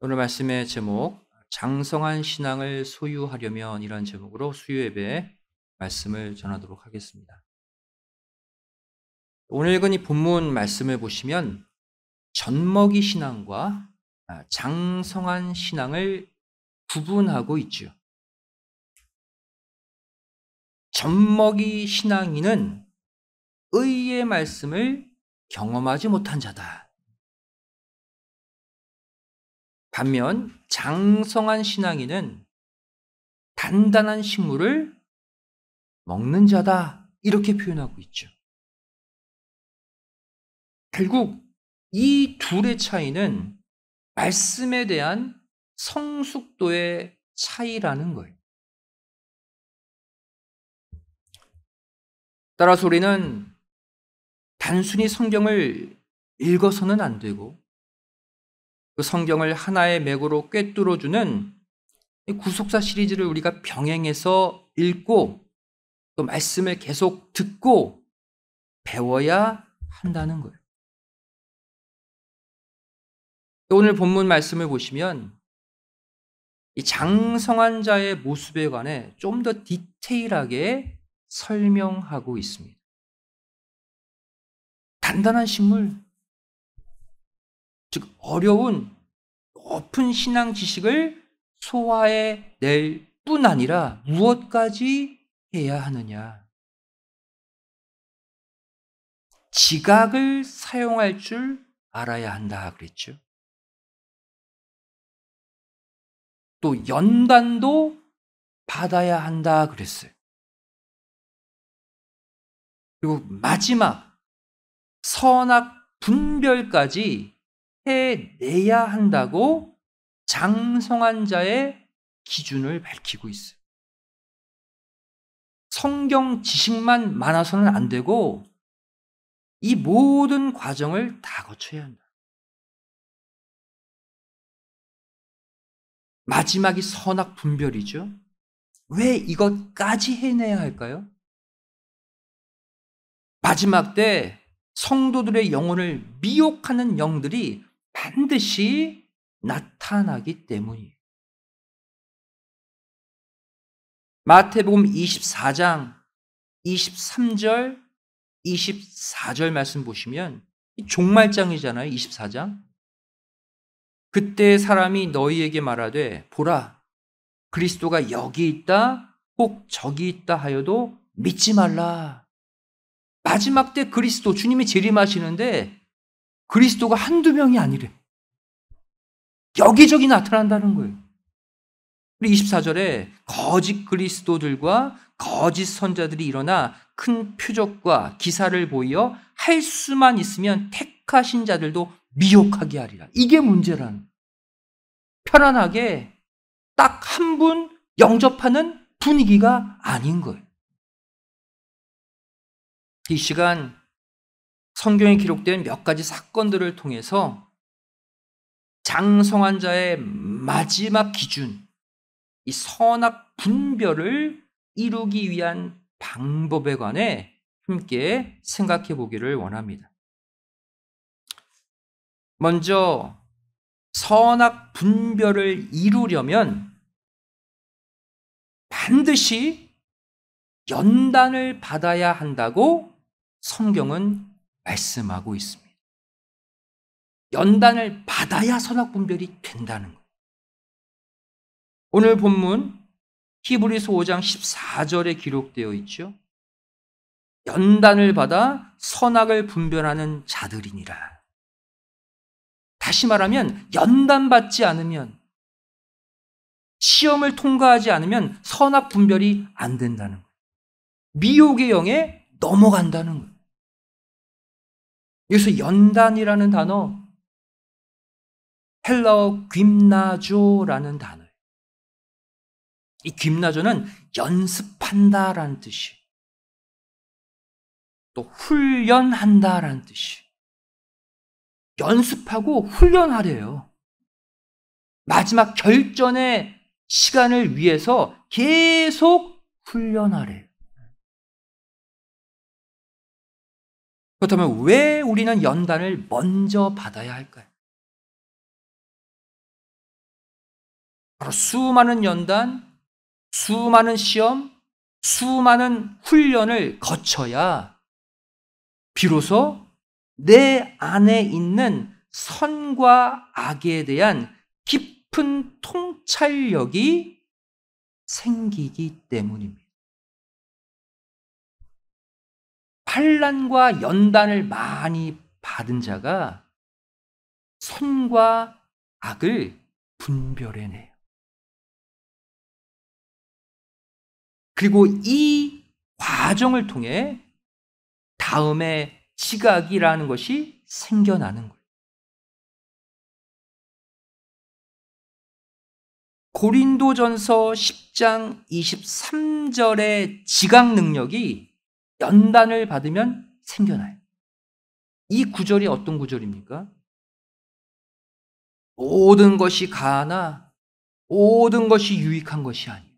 오늘 말씀의 제목, 장성한 신앙을 소유하려면 이라는 제목으로 수요예배 말씀을 전하도록 하겠습니다. 오늘 읽은 이 본문 말씀을 보시면 젖먹이 신앙과 장성한 신앙을 구분하고 있죠. 젖먹이 신앙인은 의의 말씀을 경험하지 못한 자다. 반면 장성한 신앙인은 단단한 식물을 먹는 자다. 이렇게 표현하고 있죠. 결국 이 둘의 차이는 말씀에 대한 성숙도의 차이라는 거예요. 따라서 우리는 단순히 성경을 읽어서는 안 되고 그 성경을 하나의 맥으로 꿰뚫어주는 구속사 시리즈를 우리가 병행해서 읽고 또 말씀을 계속 듣고 배워야 한다는 거예요. 오늘 본문 말씀을 보시면 이 장성한 자의 모습에 관해 좀 더 디테일하게 설명하고 있습니다. 단단한 식물, 즉 어려운 높은 신앙 지식을 소화해 낼 뿐 아니라 무엇까지 해야 하느냐. 지각을 사용할 줄 알아야 한다 그랬죠. 또 연단도 받아야 한다 그랬어요. 그리고 마지막 선악 분별까지 해내야 한다고 장성한 자의 기준을 밝히고 있어요. 성경 지식만 많아서는 안 되고 이 모든 과정을 다 거쳐야 한다. 마지막이 선악 분별이죠. 왜 이것까지 해내야 할까요? 마지막 때 성도들의 영혼을 미혹하는 영들이 반드시 나타나기 때문이에요. 마태복음 24장 23절, 24절 말씀 보시면 종말장이잖아요. 24장. 그때 사람이 너희에게 말하되 보라 그리스도가 여기 있다 혹 저기 있다 하여도 믿지 말라. 마지막 때 그리스도 주님이 재림하시는데 그리스도가 한두 명이 아니래. 여기저기 나타난다는 거예요. 그리고 24절에 거짓 그리스도들과 거짓 선자들이 일어나 큰 표적과 기사를 보이어 할 수만 있으면 택하신 자들도 미혹하게 하리라. 이게 문제라는. 편안하게 딱 한 분 영접하는 분위기가 아닌 거예요. 이 시간 성경에 기록된 몇 가지 사건들을 통해서 장성한 자의 마지막 기준, 이 선악 분별을 이루기 위한 방법에 관해 함께 생각해 보기를 원합니다. 먼저 선악 분별을 이루려면 반드시 연단을 받아야 한다고 성경은 말씀하고 있습니다. 연단을 받아야 선악 분별이 된다는 거예요. 오늘 본문 히브리서 5장 14절에 기록되어 있죠. 연단을 받아 선악을 분별하는 자들이니라. 다시 말하면 연단받지 않으면 시험을 통과하지 않으면 선악 분별이 안 된다는 거예요. 미혹의 영에 넘어간다는 거예요. 여기서 연단이라는 단어 헬라어 귐나조라는 단어예요. 이 귐나조는 연습한다라는 뜻이에요. 또 훈련한다라는 뜻이에요. 연습하고 훈련하래요. 마지막 결전의 시간을 위해서 계속 훈련하래요. 그렇다면 왜 우리는 연단을 먼저 받아야 할까요? 바로 수많은 연단, 수많은 시험, 수많은 훈련을 거쳐야 비로소 내 안에 있는 선과 악에 대한 깊은 통찰력이 생기기 때문입니다. 환난과 연단을 많이 받은 자가 선과 악을 분별해내요. 그리고 이 과정을 통해 다음에 지각이라는 것이 생겨나는 거예요. 고린도전서 10장 23절의 지각 능력이 연단을 받으면 생겨나요. 이 구절이 어떤 구절입니까? 모든 것이 가하나 모든 것이 유익한 것이 아니에요.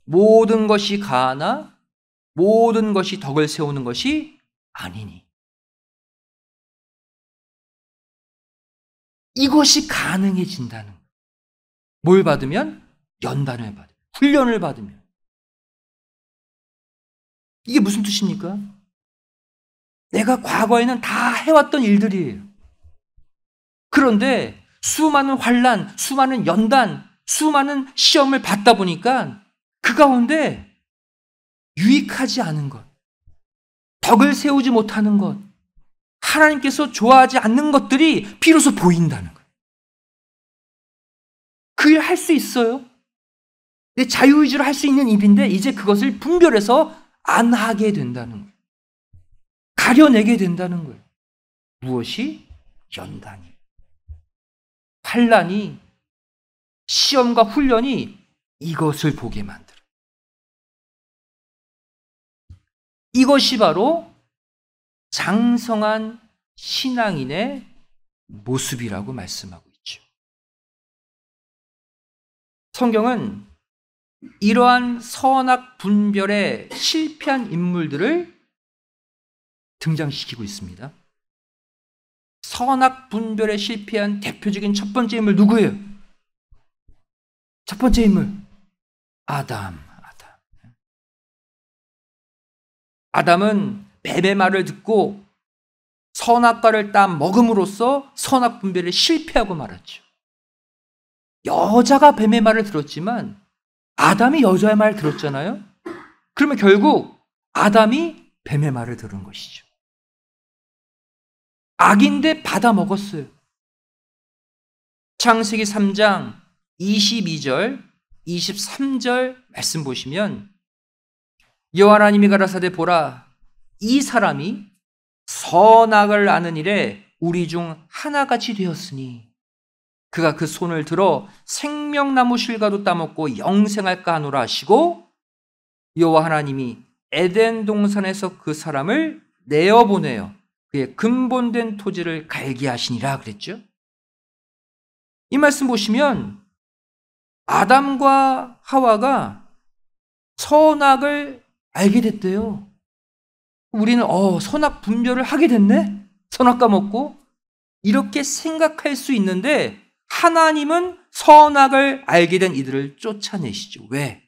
모든 것이 가하나 모든 것이 덕을 세우는 것이 아니니. 이것이 가능해진다는 거예요. 뭘 받으면? 연단을 받으면, 훈련을 받으면. 이게 무슨 뜻입니까? 내가 과거에는 다 해왔던 일들이에요. 그런데 수많은 환난, 수많은 연단, 수많은 시험을 받다 보니까 그 가운데 유익하지 않은 것, 덕을 세우지 못하는 것, 하나님께서 좋아하지 않는 것들이 비로소 보인다는 거예요. 그 일 할 수 있어요. 내 자유의지로 할 수 있는 일인데 이제 그것을 분별해서 안 하게 된다는 거예요. 가려내게 된다는 거예요. 무엇이? 연단이. 환난이, 시험과 훈련이 이것을 보게 만들어요. 이것이 바로 장성한 신앙인의 모습이라고 말씀하고 있죠. 성경은 이러한 선악 분별에 실패한 인물들을 등장시키고 있습니다. 선악 분별에 실패한 대표적인 첫 번째 인물 누구예요? 첫 번째 인물 아담. 아담은 뱀의 말을 듣고 선악과를 따 먹음으로써 선악 분별에 실패하고 말았죠. 여자가 뱀의 말을 들었지만 아담이 여자의 말을 들었잖아요. 그러면 결국 아담이 뱀의 말을 들은 것이죠. 악인데 받아 먹었어요. 창세기 3장 22절, 23절 말씀 보시면 여호와 하나님이 가라사대 보라, 이 사람이 선악을 아는 일에 우리 중 하나같이 되었으니 그가 그 손을 들어 생명나무 실과도 따먹고 영생할까 하노라 하시고 여호와 하나님이 에덴 동산에서 그 사람을 내어보내어 그의 근본된 토지를 갈게 하시니라 그랬죠. 이 말씀 보시면 아담과 하와가 선악을 알게 됐대요. 우리는 선악 분별을 하게 됐네? 선악과 먹고? 이렇게 생각할 수 있는데 하나님은 선악을 알게 된 이들을 쫓아내시죠. 왜?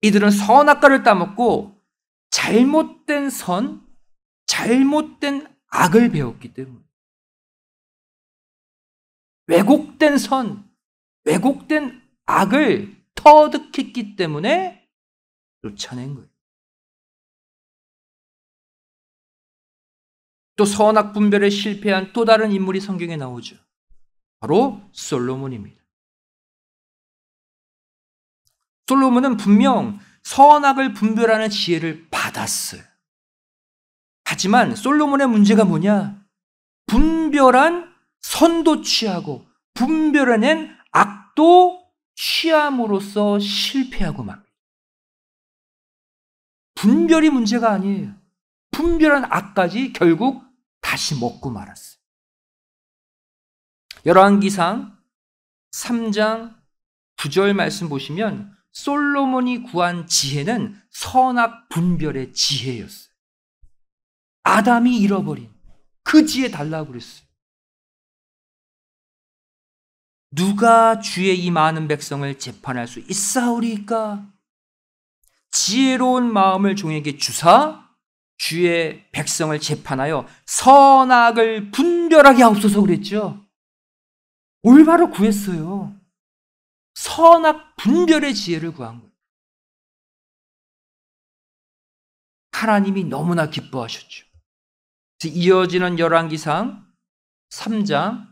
이들은 선악과를 따먹고 잘못된 선, 잘못된 악을 배웠기 때문에. 왜곡된 선, 왜곡된 악을 터득했기 때문에 쫓아낸 거예요. 또 선악 분별에 실패한 또 다른 인물이 성경에 나오죠. 바로 솔로몬입니다. 솔로몬은 분명 선악을 분별하는 지혜를 받았어요. 하지만 솔로몬의 문제가 뭐냐? 분별한 선도 취하고 분별해낸 악도 취함으로써 실패하고 맙니다. 분별이 문제가 아니에요. 분별한 악까지 결국 다시 먹고 말았어요. 열왕기상 3장 9절 말씀 보시면 솔로몬이 구한 지혜는 선악 분별의 지혜였어요. 아담이 잃어버린 그 지혜 달라고 그랬어요. 누가 주의 이 많은 백성을 재판할 수 있사오리까? 지혜로운 마음을 종에게 주사 주의 백성을 재판하여 선악을 분별하게 하옵소서 그랬죠. 올바로 구했어요. 선악 분별의 지혜를 구한 거예요. 하나님이 너무나 기뻐하셨죠. 이어지는 열왕기상 3장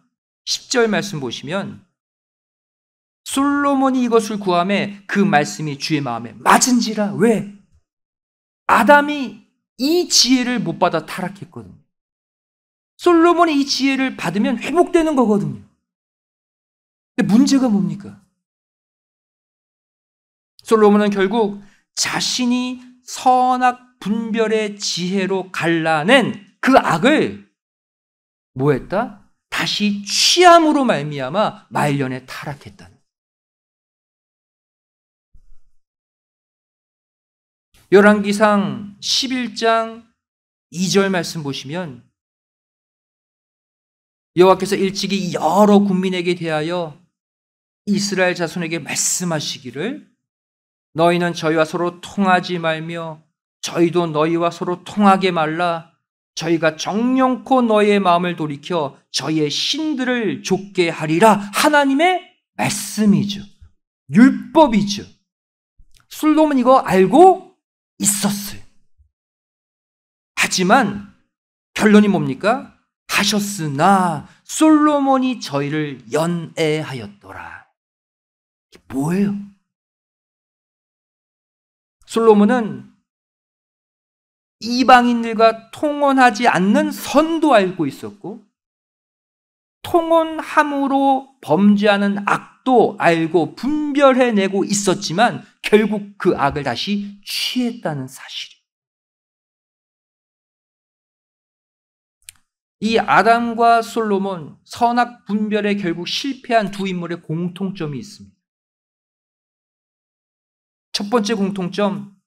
10절 말씀 보시면 솔로몬이 이것을 구하매 그 말씀이 주의 마음에 맞은지라. 왜? 아담이 이 지혜를 못 받아 타락했거든요. 솔로몬이 이 지혜를 받으면 회복되는 거거든요. 근데 문제가 뭡니까? 솔로몬은 결국 자신이 선악 분별의 지혜로 갈라낸 그 악을 뭐 했다? 다시 취함으로 말미암아 말년에 타락했다는. 열왕기상 11장 2절 말씀 보시면 여호와께서 일찍이 여러 국민에게 대하여 이스라엘 자손에게 말씀하시기를 너희는 저희와 서로 통하지 말며 저희도 너희와 서로 통하게 말라. 저희가 정령코 너희의 마음을 돌이켜 저희의 신들을 좇게 하리라. 하나님의 말씀이죠. 율법이죠. 솔로몬 이거 알고 있었어요. 하지만 결론이 뭡니까? 하셨으나 솔로몬이 저희를 연애하였더라. 이게 뭐예요? 솔로몬은 이방인들과 통혼하지 않는 선도 알고 있었고 통혼함으로 범죄하는 악도 알고 분별해내고 있었지만 결국 그 악을 다시 취했다는 사실이에요. 이 아담과 솔로몬 선악 분별에 결국 실패한 두 인물의 공통점이 있습니다. 첫 번째 공통점,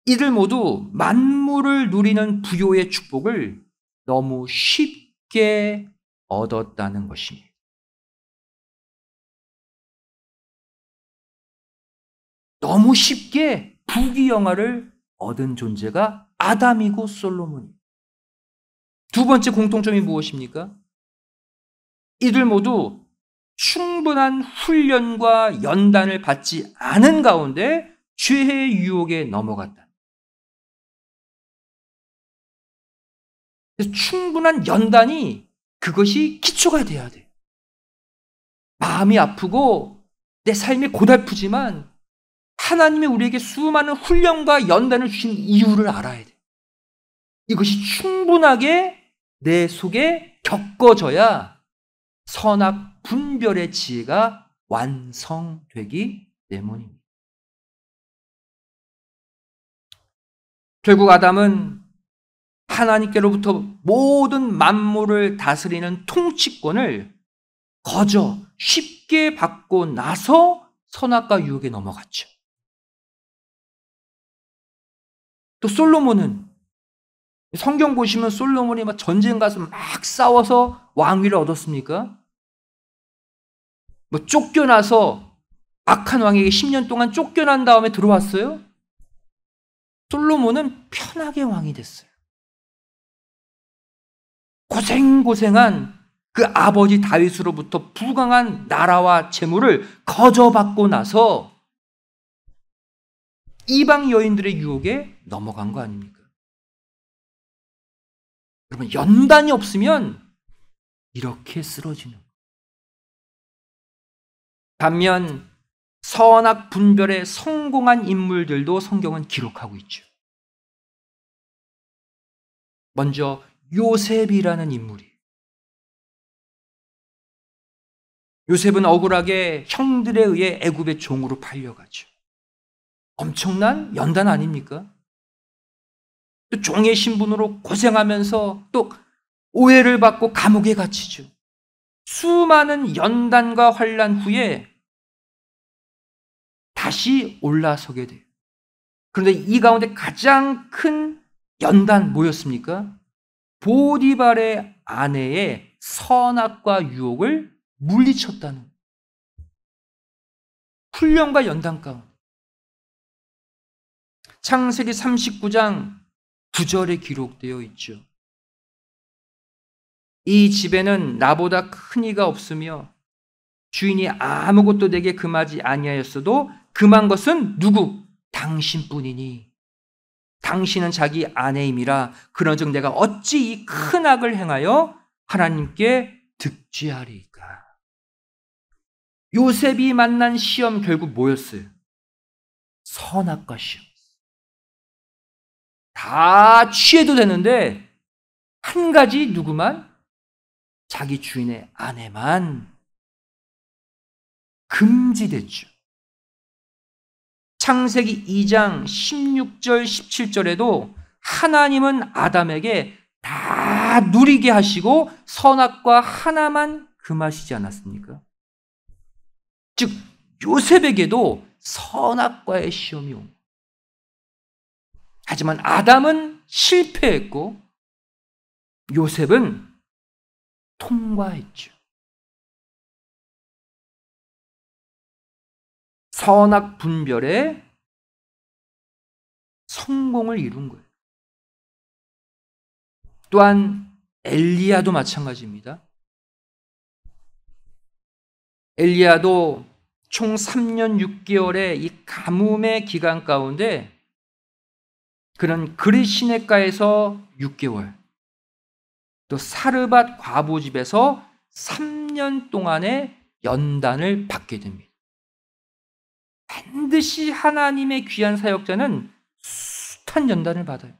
이들 모두 만물을 누리는 부요의 축복을 너무 쉽게 얻었다는 것입니다. 너무 쉽게 부귀영화를 얻은 존재가 아담이고 솔로몬이에요. 두 번째 공통점이 무엇입니까? 이들 모두 충분한 훈련과 연단을 받지 않은 가운데 죄의 유혹에 넘어갔다. 그래서 충분한 연단이 그것이 기초가 돼야 돼요. 마음이 아프고 내 삶이 고달프지만 하나님이 우리에게 수많은 훈련과 연단을 주신 이유를 알아야 돼요. 이것이 충분하게 내 속에 겪어져야 선악 분별의 지혜가 완성되기 때문입니다. 결국 아담은 하나님께로부터 모든 만물을 다스리는 통치권을 거저 쉽게 받고 나서 선악과 유혹에 넘어갔죠. 또 솔로몬은 성경 보시면 솔로몬이 막 전쟁 가서 막 싸워서 왕위를 얻었습니까? 뭐 쫓겨나서 악한 왕에게 10년 동안 쫓겨난 다음에 들어왔어요? 솔로몬은 편하게 왕이 됐어요. 고생고생한 그 아버지 다윗으로부터 부강한 나라와 재물을 거저 받고 나서 이방 여인들의 유혹에 넘어간 거 아닙니까? 여러분, 연단이 없으면 이렇게 쓰러지는 거예요. 반면 선악 분별에 성공한 인물들도 성경은 기록하고 있죠. 먼저 요셉이라는 인물이. 요셉은 억울하게 형들에 의해 애굽의 종으로 팔려가죠. 엄청난 연단 아닙니까? 또 종의 신분으로 고생하면서 또 오해를 받고 감옥에 갇히죠. 수많은 연단과 환난 후에 다시 올라서게 돼요. 그런데 이 가운데 가장 큰 연단 뭐였습니까? 보디발의 아내의 선악과 유혹을 물리쳤다는 훈련과 연단 가운데. 창세기 39장 9절에 기록되어 있죠. 이 집에는 나보다 큰 이가 없으며 주인이 아무것도 내게 금하지 아니하였어도 금한 것은 누구? 당신뿐이니 당신은 자기 아내임이라. 그런즉 내가 어찌 이 큰 악을 행하여 하나님께 득죄하리까. 요셉이 만난 시험 결국 뭐였어요? 선악과 시험. 다 취해도 되는데 한 가지 누구만? 자기 주인의 아내만 금지됐죠. 창세기 2장 16절 17절에도 하나님은 아담에게 다 누리게 하시고 선악과 하나만 금하시지 않았습니까? 즉 요셉에게도 선악과의 시험이 온 거예요. 하지만 아담은 실패했고 요셉은 통과했죠. 선악 분별에 성공을 이룬 거예요. 또한 엘리야도 마찬가지입니다. 엘리야도 총 3년 6개월의 이 가뭄의 기간 가운데 그는 그릿 시냇가에서 6개월, 또 사르밧 과부 집에서 3년 동안의 연단을 받게 됩니다. 반드시 하나님의 귀한 사역자는 숱한 연단을 받아요.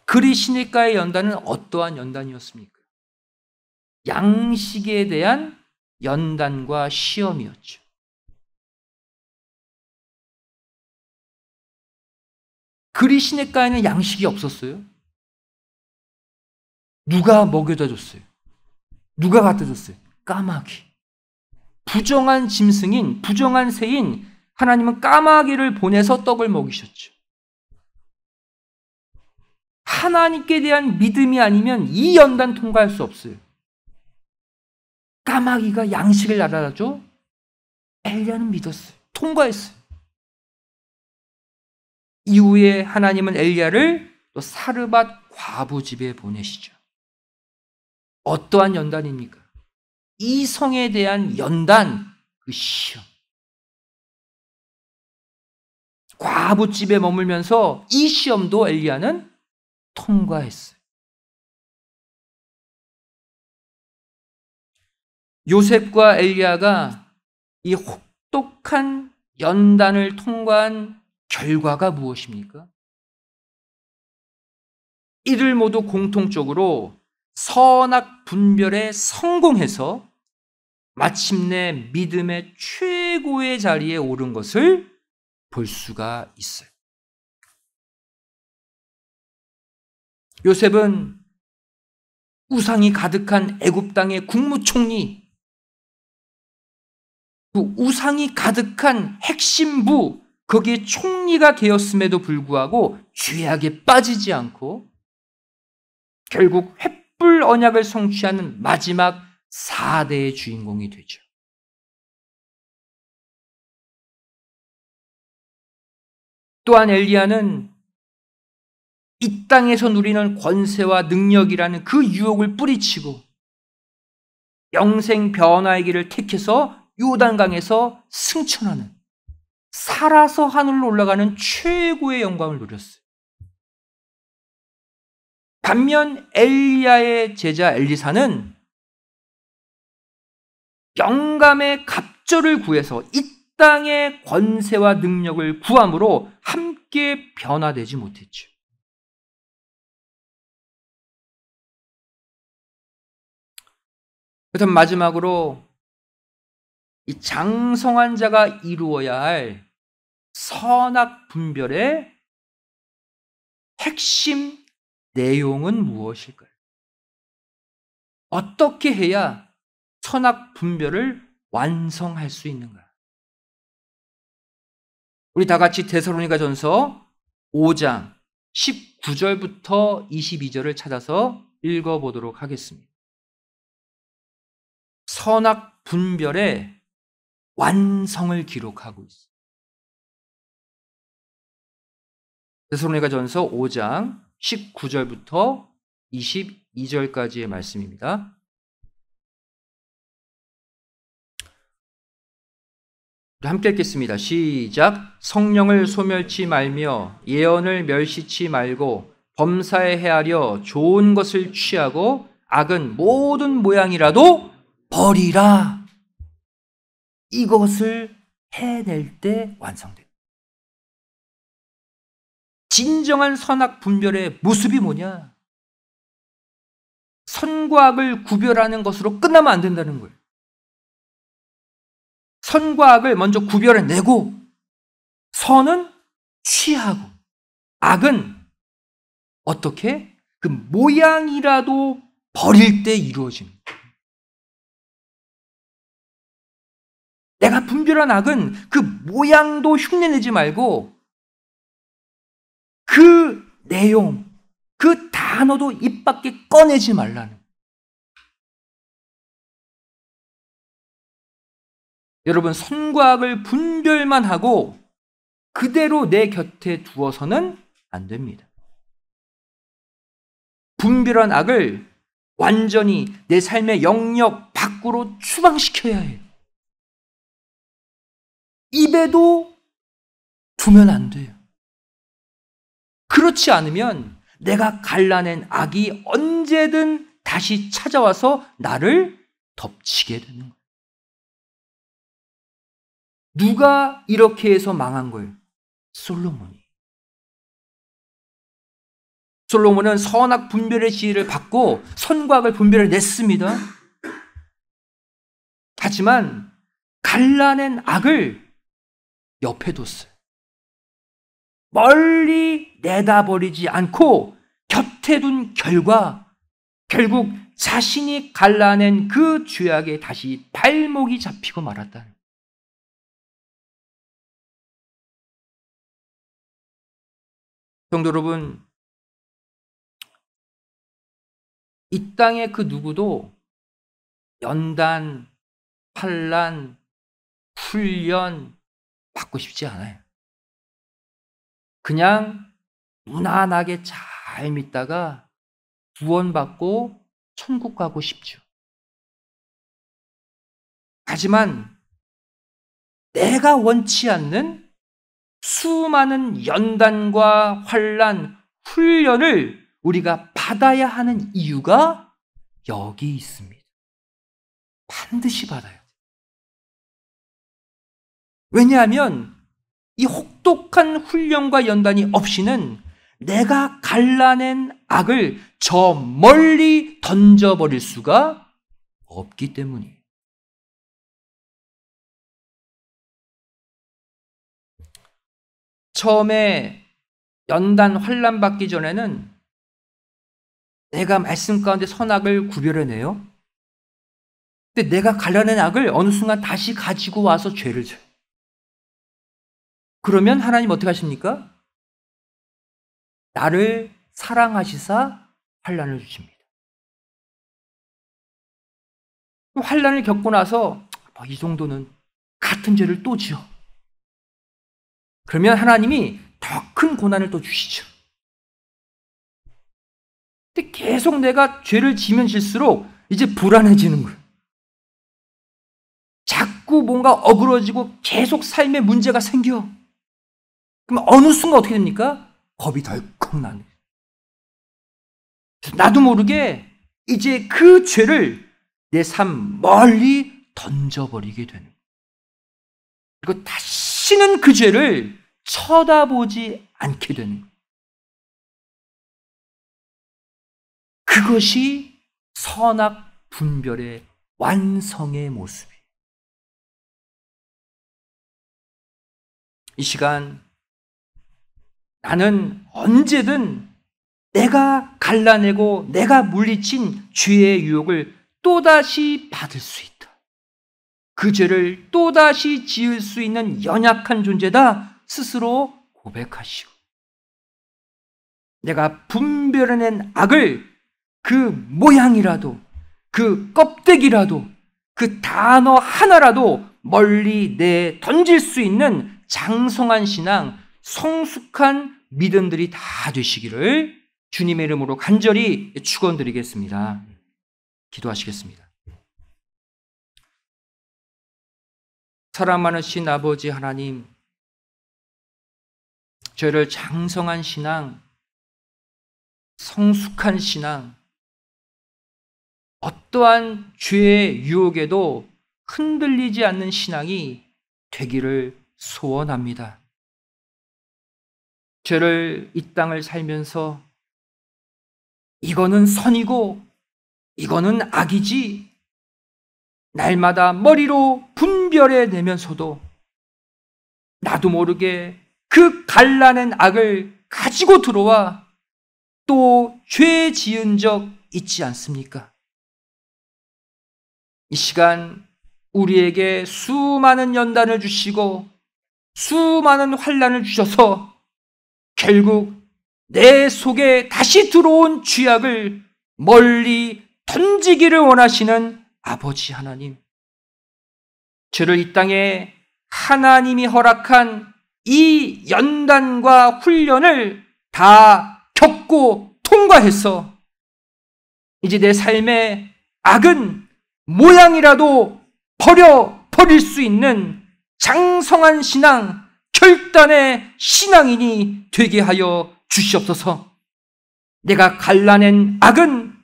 그릿 시냇가의 연단은 어떠한 연단이었습니까? 양식에 대한 연단과 시험이었죠. 그릿 시냇가에는 양식이 없었어요. 누가 먹여다 줬어요? 누가 갖다 줬어요? 까마귀. 부정한 짐승인, 부정한 새인 하나님은 까마귀를 보내서 떡을 먹이셨죠. 하나님께 대한 믿음이 아니면 이 연단 통과할 수 없어요. 까마귀가 양식을 날아다 줘? 엘리야는 믿었어요. 통과했어요. 이후에 하나님은 엘리야를 또 사르밧 과부 집에 보내시죠. 어떠한 연단입니까? 이성에 대한 연단, 그 시험. 과부 집에 머물면서 이 시험도 엘리야는 통과했어요. 요셉과 엘리야가 이 혹독한 연단을 통과한 결과가 무엇입니까? 이들 모두 공통적으로 선악 분별에 성공해서 마침내 믿음의 최고의 자리에 오른 것을 볼 수가 있어요. 요셉은 우상이 가득한 애굽 땅의 국무총리, 그 우상이 가득한 핵심부, 거기에 총리가 되었음에도 불구하고 죄악에 빠지지 않고 결국 횃불 언약을 성취하는 마지막 4대의 주인공이 되죠. 또한 엘리야는 이 땅에서 누리는 권세와 능력이라는 그 유혹을 뿌리치고 영생 변화의 길을 택해서 요단강에서 승천하는, 살아서 하늘로 올라가는 최고의 영광을 누렸어요. 반면 엘리야의 제자 엘리사는 영감의 갑절을 구해서 이 땅의 권세와 능력을 구함으로 함께 변화되지 못했죠. 그렇다면 마지막으로 이 장성한 자가 이루어야 할 선악 분별의 핵심 내용은 무엇일까요? 어떻게 해야 선악 분별을 완성할 수 있는가? 우리 다 같이 데살로니가전서 5장 19절부터 22절을 찾아서 읽어보도록 하겠습니다. 선악 분별의 완성을 기록하고 있습니다. 데살로니가전서 5장 19절부터 22절까지의 말씀입니다. 함께 읽겠습니다. 시작. 성령을 소멸치 말며 예언을 멸시치 말고 범사에 헤아려 좋은 것을 취하고 악은 모든 모양이라도 버리라. 이것을 해낼 때 완성됩니다. 진정한 선악 분별의 모습이 뭐냐? 선과 악을 구별하는 것으로 끝나면 안 된다는 거예요. 선과 악을 먼저 구별해내고 선은 취하고 악은 어떻게? 그 모양이라도 버릴 때 이루어집니다. 내가 분별한 악은 그 모양도 흉내내지 말고 그 내용, 그 단어도 입 밖에 꺼내지 말라는. 여러분, 선과 악을 분별만 하고 그대로 내 곁에 두어서는 안 됩니다. 분별한 악을 완전히 내 삶의 영역 밖으로 추방시켜야 해요. 입에도 두면 안 돼요. 그렇지 않으면 내가 갈라낸 악이 언제든 다시 찾아와서 나를 덮치게 되는 거예요. 누가 이렇게 해서 망한 거예요? 솔로몬이. 솔로몬은 선악 분별의 지혜를 받고 선과 악을 분별해냈습니다. 하지만 갈라낸 악을 옆에 뒀어요. 멀리 내다버리지 않고 곁에 둔 결과 결국 자신이 갈라낸 그 죄악에 다시 발목이 잡히고 말았다는 거예요. 성도 여러분, 이 땅의 그 누구도 연단, 환난, 훈련 받고 싶지 않아요. 그냥 무난하게 잘 믿다가 구원받고 천국 가고 싶죠. 하지만 내가 원치 않는 수많은 연단과 환난, 훈련을 우리가 받아야 하는 이유가 여기 있습니다. 반드시 받아야 돼요. 왜냐하면 이 혹독한 훈련과 연단이 없이는 내가 갈라낸 악을 저 멀리 던져버릴 수가 없기 때문이에요. 처음에 연단, 환난 받기 전에는 내가 말씀 가운데 선악을 구별해내요. 근데 내가 갈라낸 악을 어느 순간 다시 가지고 와서 죄를 져요. 그러면 하나님 어떻게 하십니까? 나를 사랑하시사 환난을 주십니다. 환난을 겪고 나서 이 정도는 같은 죄를 또 지어. 그러면 하나님이 더 큰 고난을 또 주시죠. 근데 계속 내가 죄를 지면 질수록 이제 불안해지는 거예요. 자꾸 뭔가 어그러지고 계속 삶에 문제가 생겨. 그럼 어느 순간 어떻게 됩니까? 겁이 덜컥 나네. 나도 모르게 이제 그 죄를 내 삶 멀리 던져버리게 되는 거예요. 그리고 다시는 그 죄를 쳐다보지 않게 되는 거예요. 그것이 선악 분별의 완성의 모습이에요. 이 시간 나는 언제든 내가 갈라내고 내가 물리친 죄의 유혹을 또다시 받을 수 있다. 그 죄를 또다시 지을 수 있는 연약한 존재다 스스로 고백하시고 내가 분별해낸 악을 그 모양이라도, 그 껍데기라도, 그 단어 하나라도 멀리 던질 수 있는 장성한 신앙, 성숙한 믿음들이 다 되시기를 주님의 이름으로 간절히 축원드리겠습니다. 기도하시겠습니다. 사랑 많으신 아버지 하나님, 저희를 장성한 신앙, 성숙한 신앙, 어떠한 죄의 유혹에도 흔들리지 않는 신앙이 되기를 소원합니다. 저를 이 땅을 살면서 이거는 선이고 이거는 악이지, 날마다 머리로 분별해 내면서도 나도 모르게 그 갈라낸 악을 가지고 들어와 또 죄 지은 적 있지 않습니까? 이 시간 우리에게 수많은 연단을 주시고 수많은 환난을 주셔서 결국 내 속에 다시 들어온 죄악을 멀리 던지기를 원하시는 아버지 하나님, 저를 이 땅에 하나님이 허락한 이 연단과 훈련을 다 겪고 통과해서 이제 내 삶의 악은 모양이라도 버릴 수 있는 장성한 신앙, 결단의 신앙인이 되게 하여 주시옵소서. 내가 갈라낸 악은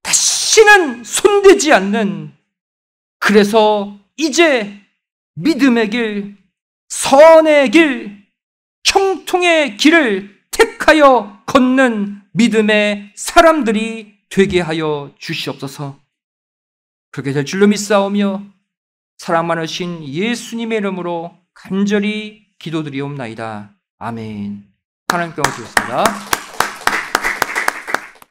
다시는 손대지 않는, 그래서 이제 믿음의 길, 선의 길, 형통의 길을 택하여 걷는 믿음의 사람들이 되게 하여 주시옵소서. 그렇게 될 줄로 믿사오며 사랑 많으신 예수님의 이름으로 간절히 기도드리옵나이다. 아멘. 하나님께 얹겠습니다.